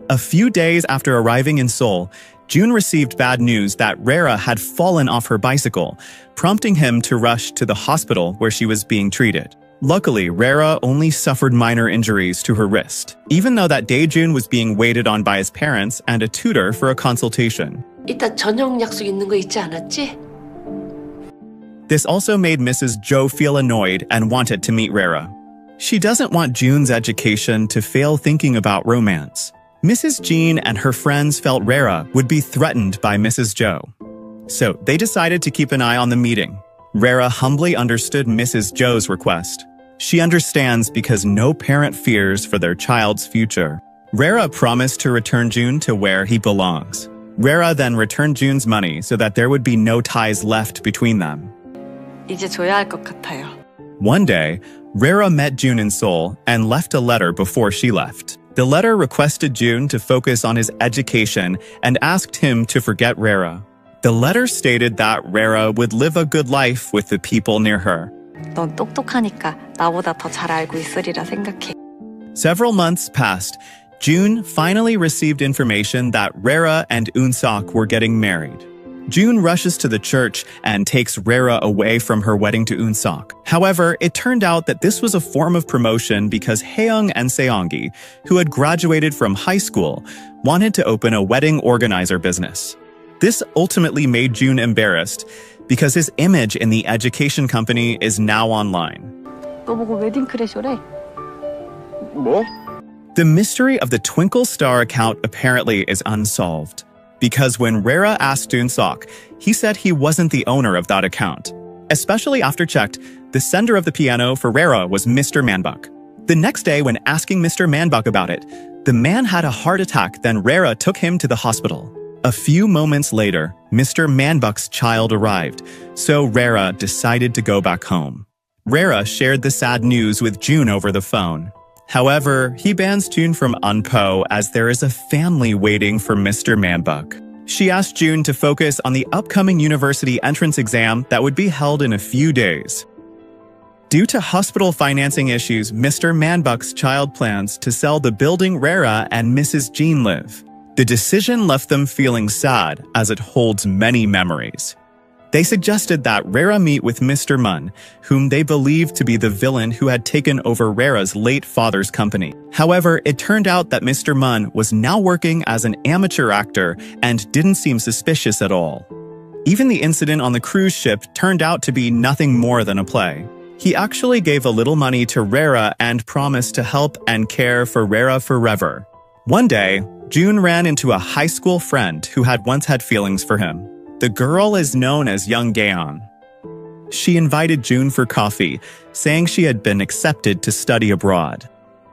A few days after arriving in Seoul, June received bad news that Rera had fallen off her bicycle, prompting him to rush to the hospital where she was being treated. Luckily, Rera only suffered minor injuries to her wrist, even though that day June was being waited on by his parents and a tutor for a consultation. 이따 저녁 약속 있는 거 있지 않았지? This also made Mrs. Joe feel annoyed and wanted to meet Rera. She doesn't want June's education to fail thinking about romance. Mrs. Jean and her friends felt Rera would be threatened by Mrs. Joe. So they decided to keep an eye on the meeting. Rera humbly understood Mrs. Joe's request. She understands because no parent fears for their child's future. Rera promised to return June to where he belongs. Rera then returned June's money so that there would be no ties left between them. 이제 줘야 할 것 같아요. One day, Rera met June in Seoul and left a letter before she left. The letter requested June to focus on his education and asked him to forget Rera. The letter stated that Rera would live a good life with the people near her. 넌 똑똑하니까 나보다 더 잘 알고 있으리라 생각해. Several months passed. June finally received information that Rera and Eun-sok were getting married. June rushes to the church and takes Rera away from her wedding to Eun-sok. However, it turned out that this was a form of promotion because Haeyoung and Seongi, who had graduated from high school, wanted to open a wedding organizer business. This ultimately made June embarrassed because his image in the education company is now online. 너 보고 웨딩 크래셔래? 뭐? The mystery of the Twinkle Star account apparently is unsolved. Because when Rera asked Eun-sok, he said he wasn't the owner of that account. Especially after checked, the sender of the piano for Rera was Mr. Manbuk. The next day, when asking Mr. Manbuk about it, the man had a heart attack, then Rera took him to the hospital. A few moments later, Mr. Manbuk's child arrived, so Rera decided to go back home. Rera shared the sad news with June over the phone. However, he bans June from Unpo as there is a family waiting for Mr. Manbuk. She asked June to focus on the upcoming university entrance exam that would be held in a few days. Due to hospital financing issues, Mr. Manbuk's child plans to sell the building Rera and Mrs. Jean live. The decision left them feeling sad as it holds many memories. They suggested that Rera meet with Mr. Mun, whom they believed to be the villain who had taken over Rera's late father's company. However, it turned out that Mr. Mun was now working as an amateur actor and didn't seem suspicious at all. Even the incident on the cruise ship turned out to be nothing more than a play. He actually gave a little money to Rera and promised to help and care for Rera forever. One day, June ran into a high school friend who had once had feelings for him. The girl is known as Young Gaeon. She invited June for coffee, saying she had been accepted to study abroad.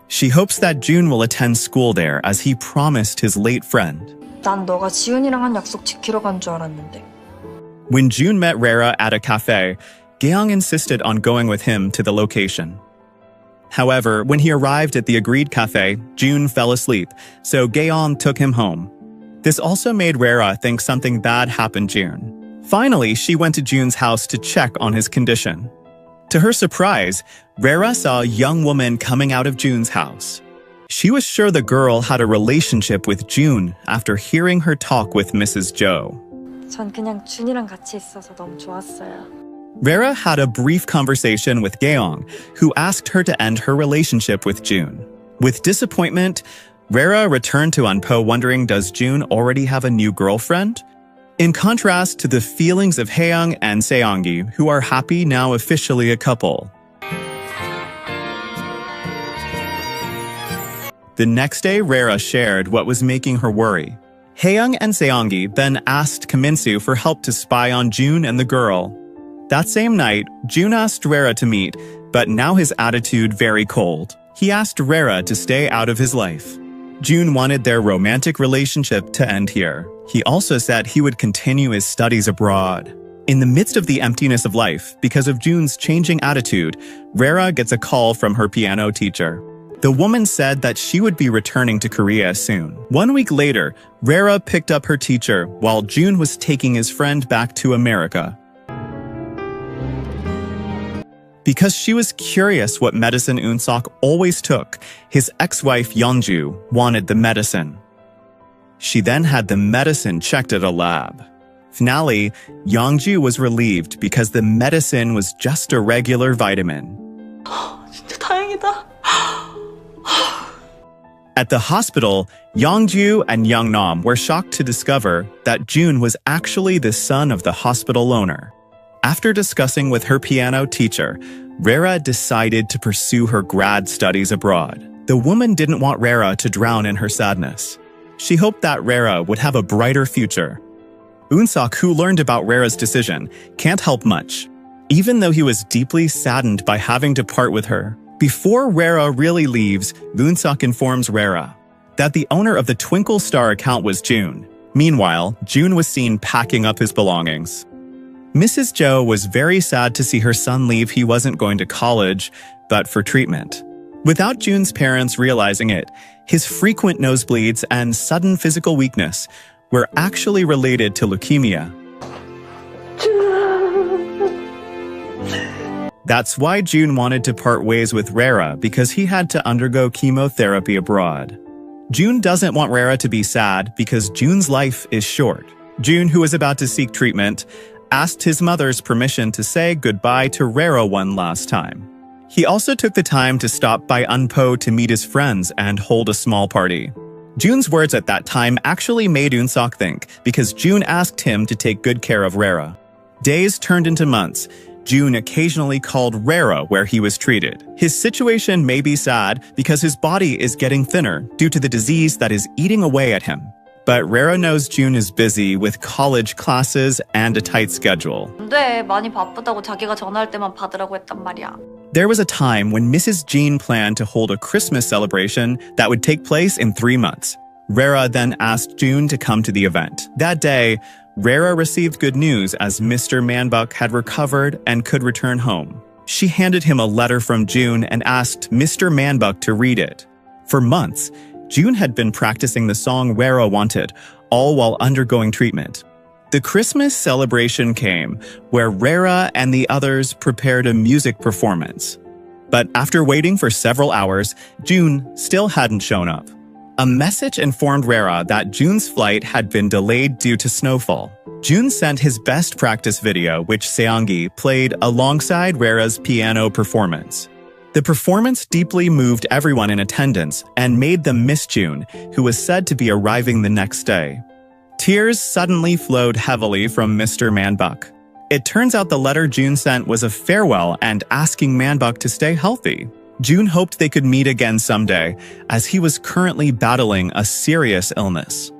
She hopes that June will attend school there as he promised his late friend. 난 너가 지훈이랑 한 약속 지키러 간 줄 알았는데. When June met Rera at a cafe, Gaeong insisted on going with him to the location. However, when he arrived at the agreed cafe, June fell asleep, so Gaeong took him home. This also made Rera think something bad happened to June. Finally, she went to June's house to check on his condition. To her surprise, Rera saw a young woman coming out of June's house. She was sure the girl had a relationship with June after hearing her talk with Mrs. Joe. 전 그냥 준이랑 같이 있어서 너무 좋았어요. Rara had a brief conversation with Gaeong, who asked her to end her relationship with June. With disappointment, Rara returned to Anpo wondering, does June already have a new girlfriend? In contrast to the feelings of Haeyoung and Seongi, who are happy now officially a couple. The next day, Rara shared what was making her worry. Haeyoung and Seongi then asked Kim In-soo for help to spy on June and the girl. That same night, June asked Rara to meet, but now his attitude very cold. He asked Rara to stay out of his life. June wanted their romantic relationship to end here. He also said he would continue his studies abroad. In the midst of the emptiness of life, because of June's changing attitude, Rara gets a call from her piano teacher. The woman said that she would be returning to Korea soon. 1 week later, Rara picked up her teacher while June was taking his friend back to America. Because she was curious what medicine Eun-sok always took, his ex-wife Yeonju wanted the medicine. She then had the medicine checked at a lab. Finally, Yeonju was relieved because the medicine was just a regular vitamin. 진짜 다행이다. At the hospital, Yeonju and Yeongnam were shocked to discover that June was actually the son of the hospital owner. After discussing with her piano teacher, Rara decided to pursue her grad studies abroad. The woman didn't want Rara to drown in her sadness. She hoped that Rara would have a brighter future. Eun-sok, who learned about Rara's decision, can't help much, even though he was deeply saddened by having to part with her. Before Rara really leaves, Eun-sok informs Rara that the owner of the Twinkle Star account was June. Meanwhile, June was seen packing up his belongings. Mrs. Jo was very sad to see her son leave. He wasn't going to college, but for treatment. Without June's parents realizing it, his frequent nosebleeds and sudden physical weakness were actually related to leukemia. That's why June wanted to part ways with Rara, because he had to undergo chemotherapy abroad. June doesn't want Rara to be sad because June's life is short. June, who was about to seek treatment, asked his mother's permission to say goodbye to Rara one last time. He also took the time to stop by Unpo to meet his friends and hold a small party. June's words at that time actually made Eun-sok think, because June asked him to take good care of Rara. Days turned into months. June occasionally called Rara where he was treated. His situation may be sad because his body is getting thinner due to the disease that is eating away at him. But Rara knows June is busy with college classes and a tight schedule. 안 돼, 많이 바쁘다고 자기가 전화할 때만 받으라고 했단 말이야. There was a time when Mrs. Jean planned to hold a Christmas celebration that would take place in 3 months. Rara then asked June to come to the event. That day, Rara received good news as Mr. Manbuk had recovered and could return home. She handed him a letter from June and asked Mr. Manbuk to read it. For months, June had been practicing the song Rara wanted, all while undergoing treatment. The Christmas celebration came, where Rara and the others prepared a music performance. But after waiting for several hours, June still hadn't shown up. A message informed Rara that June's flight had been delayed due to snowfall. June sent his best practice video, which Seongi played alongside Rara's piano performance. The performance deeply moved everyone in attendance and made them miss June, who was said to be arriving the next day. Tears suddenly flowed heavily from Mr. Manbuk. It turns out the letter June sent was a farewell and asking Manbuk to stay healthy. June hoped they could meet again someday, as he was currently battling a serious illness.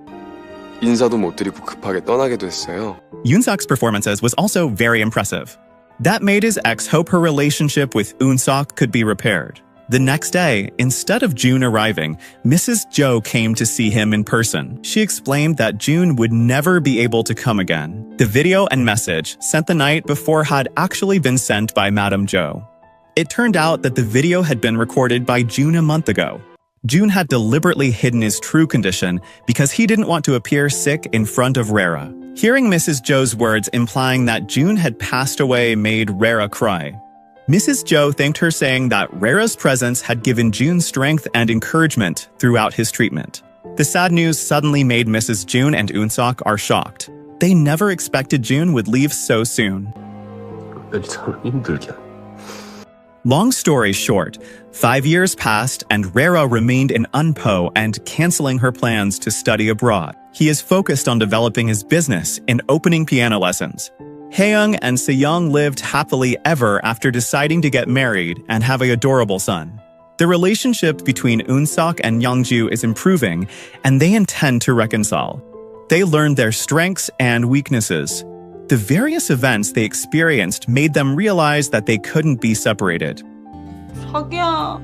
인사도 못 드리고 급하게 떠나게 됐어요. Eun-sok's performances was also very impressive. That made his ex hope her relationship with Eun-sok could be repaired. The next day, instead of June arriving, Mrs. Jo came to see him in person. She explained that June would never be able to come again. The video and message sent the night before had actually been sent by Madame Jo. It turned out that the video had been recorded by June a month ago. June had deliberately hidden his true condition because he didn't want to appear sick in front of Rara. Hearing Mrs. Jo's words implying that June had passed away made Rara cry. Mrs. Jo thanked her, saying that Rara's presence had given June strength and encouragement throughout his treatment. The sad news suddenly made Mrs. June and Eun-sok are shocked. They never expected June would leave so soon. Long story short, 5 years passed and Rera remained in Unpo and canceling her plans to study abroad. He is focused on developing his business in opening piano lessons. Haeyoung and Seyoung lived happily ever after deciding to get married and have an adorable son. The relationship between Eun-seok and Youngju is improving, and they intend to reconcile. They learned their strengths and weaknesses. The various events they experienced made them realize that they couldn't be separated. 자기야.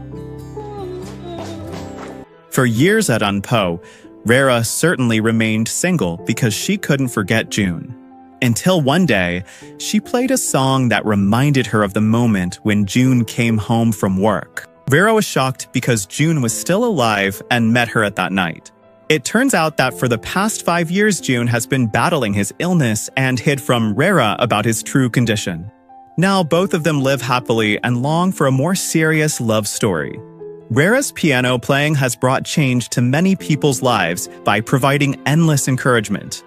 For years at Unpo, Rera certainly remained single because she couldn't forget June. Until one day, she played a song that reminded her of the moment when June came home from work. Rera was shocked because June was still alive and met her at that night. It turns out that for the past 5 years, June has been battling his illness and hid from Rera about his true condition. Now both of them live happily and long for a more serious love story. Rera's piano playing has brought change to many people's lives by providing endless encouragement.